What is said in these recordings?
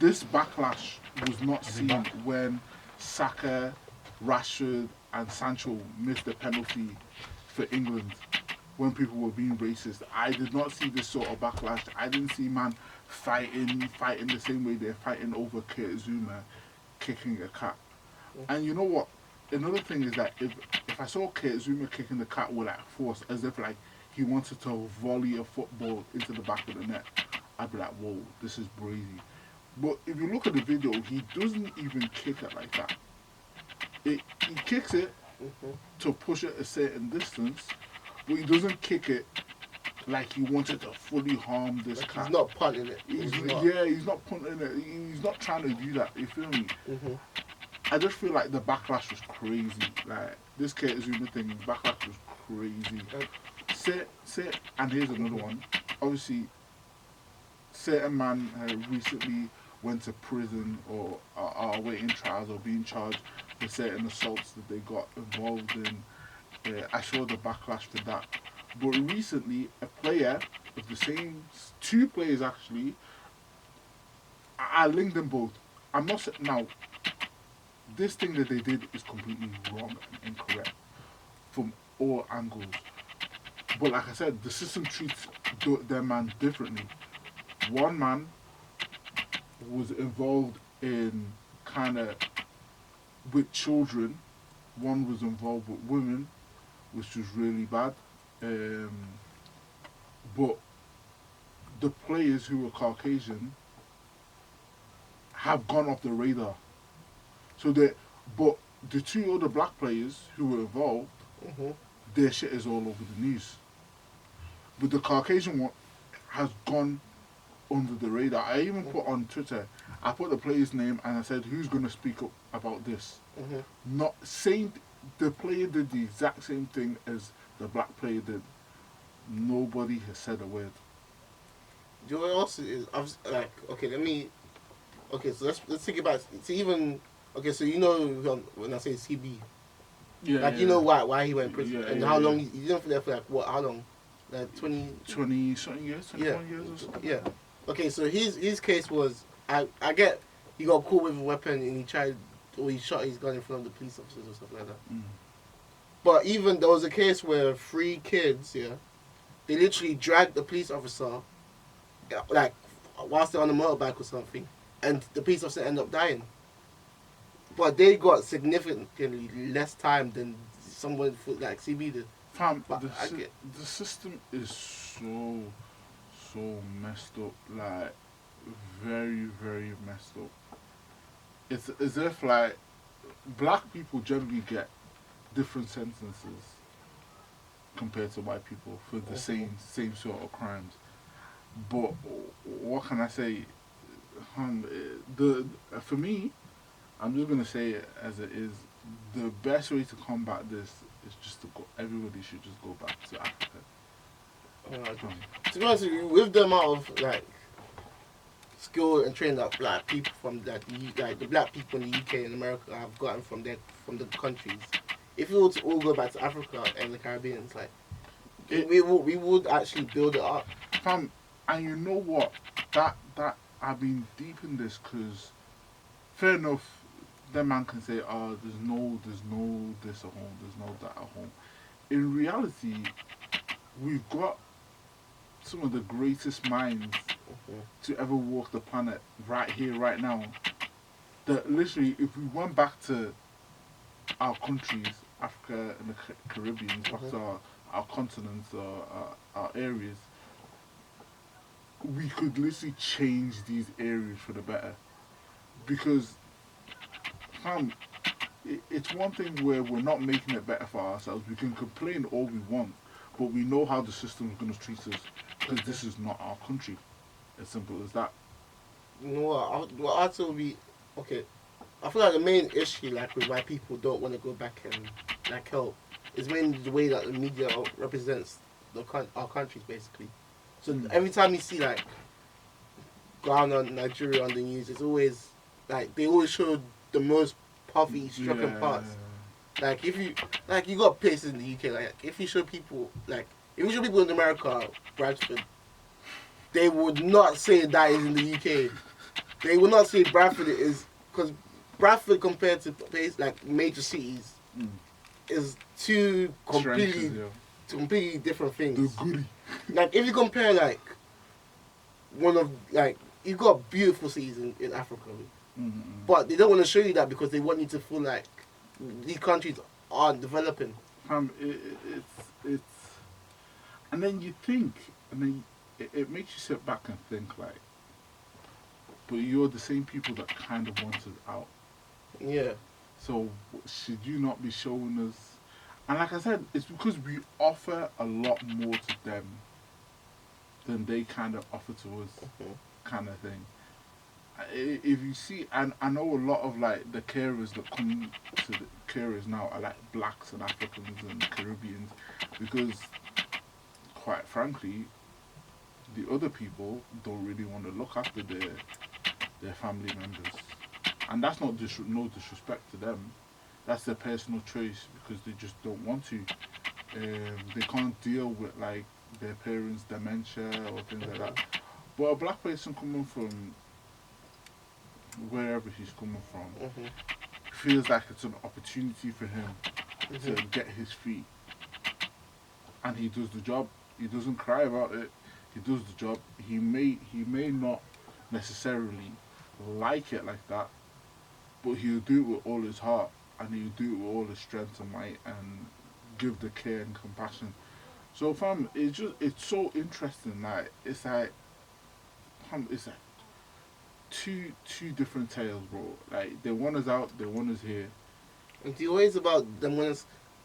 this backlash was not seen when Saka, Rashford, and Sancho missed the penalty for England when people were being racist. I did not see this sort of backlash. I didn't see man fighting the same way they're fighting over Kurt Zuma kicking a cat. And you know what? Another thing is that if I saw Kurt Zuma kicking the cat with like force, as if like he wanted to volley a football into the back of the net, I'd be like, whoa, this is brazy. But if you look at the video, he doesn't even kick it like that. He kicks it to push it a certain distance, but he doesn't kick it like he wanted to fully harm this cat. He's not punting it. He's not punting it. He's not trying to do that. You feel me? I just feel like the backlash was crazy. Like this Kurt Zuma thing, the backlash was crazy. And here's another one. Obviously, certain man recently went to prison or are awaiting trials or being charged for certain assaults that they got involved in. I saw the backlash for that. But recently, a player of the same, two players actually, I linked them both. I'm not saying now. This thing that they did is completely wrong and incorrect from all angles. But like I said, the system treats their man differently. One man was involved in kind of with children. One was involved with women, which was really bad. But the players who were Caucasian have gone off the radar. But the two other black players who were involved, their shit is all over the news. But the Caucasian one has gone under the radar. I even put on Twitter, I put the player's name and I said, who's going to speak up about this? Not saying the player did the exact same thing as the black player did. Nobody has said a word. You know what else is? I was like, so let's think about it. Even. Okay, so you know when I say CB, you know why he went in prison and how long he didn't there for how long, like 20 something years, 21 years or something. Yeah. Okay, so his case was I get he got caught with a weapon and he shot his gun in front of the police officers or something like that. But even there was a case where 3 kids, they literally dragged the police officer, like whilst they're on a motorbike or something, and the police officer ended up dying. But they got significantly less time than someone like CB did. Fam, the system is so messed up. Like, very, very messed up. It's as if, like, black people generally get different sentences compared to white people for the same sort of crimes. But what can I say? For me, I'm just gonna say it as it is. The best way to combat this is just to go. Everybody should just go back to Africa. To be honest with you, with the amount of like skill and training that black people from the black people in the UK and America have gotten from the countries, if we were to all go back to Africa and the Caribbean, it's like we would actually build it up. Fam, and you know what? That I've been deep in this because, fair enough. That man can say, there's no this at home, there's no that at home. In reality, we've got some of the greatest minds to ever walk the planet right here, right now. That literally, if we went back to our countries, Africa and the Caribbean, back to our continents, our areas, we could literally change these areas for the better. Because it's one thing where we're not making it better for ourselves. We can complain all we want, but we know how the system is going to treat us because this is not our country. As simple as that. You know what? I'd say would be okay. I feel like the main issue, like with why people don't want to go back and like help, is mainly the way that the media represents our countries, basically. So every time you see like Ghana, Nigeria on the news, it's always like they always show the most poverty-stricken parts. Like if you got places in the UK, like if you show people in America, Bradford, they would not say that is in the UK. they will not say Bradford is because Bradford compared to place like major cities Mm. is two Trenches, yeah. completely different The things. goody. Like if you compare like one of like you've got beautiful cities in Africa, Mm-hmm. but they don't want to show you that because they want you to feel like these countries aren't developing. It's, and then you think, and then it makes you sit back and think like, but you're the same people that kind of want us out. Yeah. So should you not be showing us? And like I said, it's because we offer a lot more to them than they kind of offer to us, Mhm. kind of thing. If you see, and I know a lot of like the carers that come to the carers now are like blacks and Africans and Caribbeans, because quite frankly, the other people don't really want to look after their family members, and that's not no disrespect to them. That's their personal choice because they just don't want to. They can't deal with like their parents' dementia or things like that. Mhm. But a black person coming from wherever he's coming from Mhm. feels like it's an opportunity for him to Mhm. get his feet, and he does the job. He doesn't cry about it. He does the job. He may not necessarily like it like that, but he'll do it with all his heart, and he'll do it with all his strength and might, and give the care and compassion. So fam, it's so interesting. It's like two different tales, bro. Like they want us out, they want us here. And the always about them when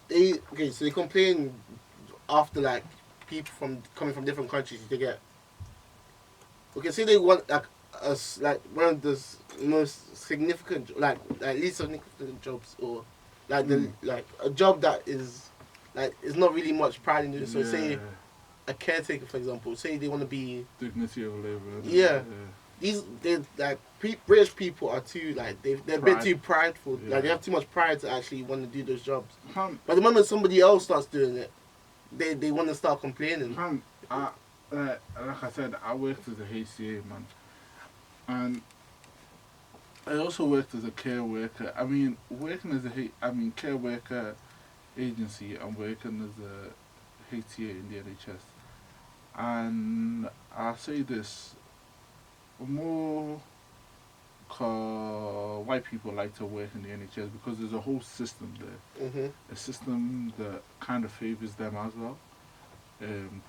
they okay, so they complain after like people from coming from different countries they get okay, say they want like us like one of the most significant like least significant jobs or like the Mm. like a job that is not really much pride in doing. So Yeah, say a caretaker for example, say they want to be dignity of labor. yeah. Yeah. These they like British people are too like they're a bit Pride. too prideful. Like they Yeah. have too much pride to actually want to do those jobs. Fam, But the moment somebody else starts doing it, they want to start complaining. fam, like I said, I worked as a HCA man, and I also worked as a care worker. I mean, working as care worker agency and working as a HTA in the NHS. And I'll say this, more white people like to work in the NHS because there's a whole system there. Mhm. A system that kind of favors them as well,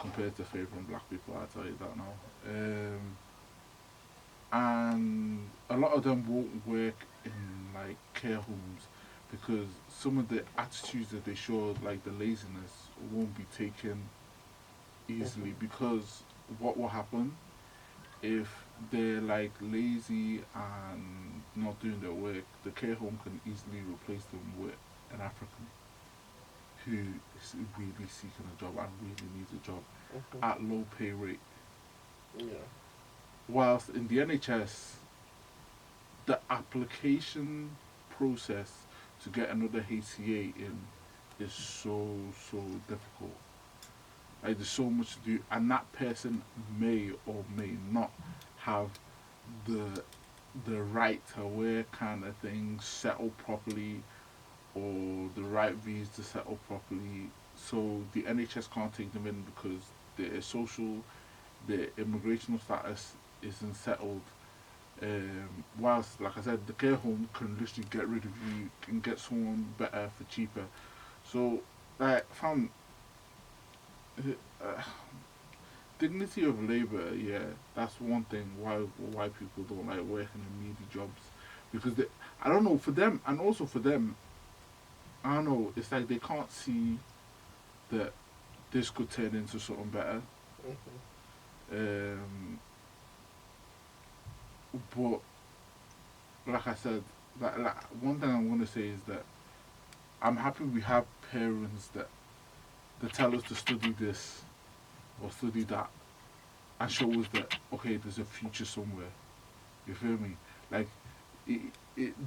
compared to favoring black people, I'll tell you that now. And a lot of them won't work in like care homes because some of the attitudes that they show, like the laziness, won't be taken easily Mhm. because what will happen if they're like lazy and not doing their work, the care home can easily replace them with an African who is really seeking a job and really needs a job Mhm. at low pay rate. Yeah. Whilst in the NHS, the application process to get another HCA in is so difficult. Like there's so much to do, and that person may or may not have the the right to wear kind of thing settled properly, or the right visa to settle properly. So the NHS can't take them in because their immigration status isn't settled. Whilst, like I said, the care home can literally get rid of you and get someone better for cheaper. So, like, fam, uh, dignity of labor, yeah, that's one thing why people don't like working in meaty jobs because I don't know for them and also for them, I don't know. It's like they can't see that this could turn into something better. Mhm. Um, but like I said, like one thing I'm gonna say is that I'm happy we have parents that tell us to study this or study that and show us that okay, there's a future somewhere. You feel me? Like,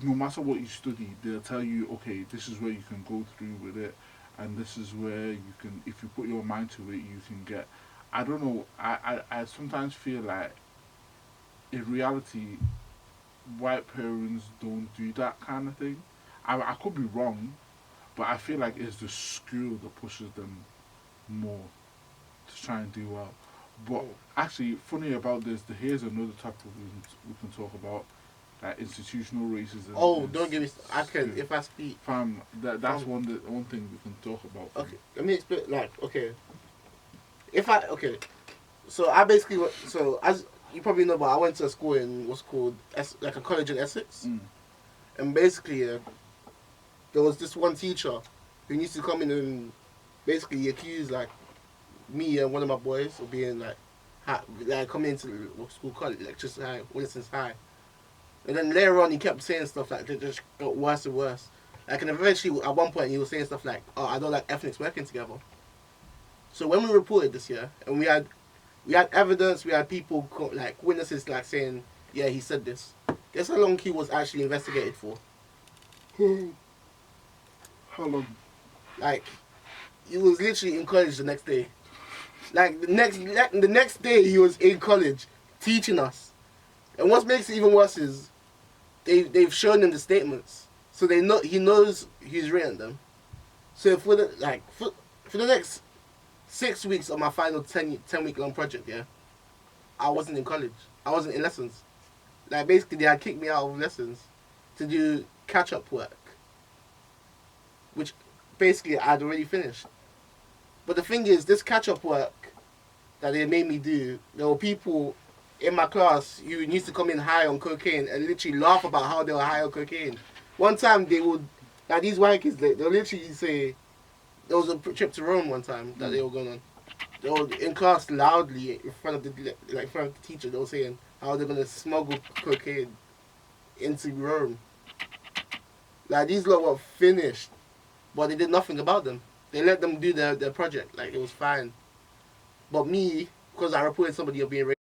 no matter what you study, they'll tell you, okay, this is where you can go through with it, and this is where you can, if you put your mind to it, you can get. I don't know. I sometimes feel like, in reality, white parents don't do that kind of thing. I could be wrong, but I feel like it's the school that pushes them more to try and do well. But actually, funny about this, here's another topic we can talk about, like institutional racism. Oh, don't give me. I can school. if I speak. Fam, that's one thing we can talk about. Okay, let me explain. Like, okay, so I basically so as you probably know, but I went to a school in what's called like a college in Essex, and basically there was this one teacher who used to come in and basically accuse like me and one of my boys of being like coming into what's called college, like just high, Wilson's High. And then later on, he kept saying stuff like it just got worse and worse. Like, and eventually, at one point, he was saying stuff like, "Oh, I don't like ethnics working together." So when we reported this year, and we had evidence, we had people like witnesses like saying, "Yeah, he said this." Guess how long he was actually investigated for? How long? Like, he was literally in college the next day. Like the next day, he was in college teaching us. And what makes it even worse is they've shown him the statements, so he knows he's written them. So for the next 6 weeks of my final 10 week long project, yeah, I wasn't in college. I wasn't in lessons. Like basically they had kicked me out of lessons to do catch up work, which basically I'd already finished. But the thing is, this catch up work that they made me do, there were people in my class who used to come in high on cocaine and literally laugh about how they were high on cocaine. One time they would, like these white kids, they'll literally say, there was a trip to Rome one time that they were going on. They were in class loudly in front of the teacher. They were saying how they're gonna smuggle cocaine into Rome. Like these lot were finished, but they did nothing about them. They let them do their project, like it was fine. But me, because I reported somebody being raped.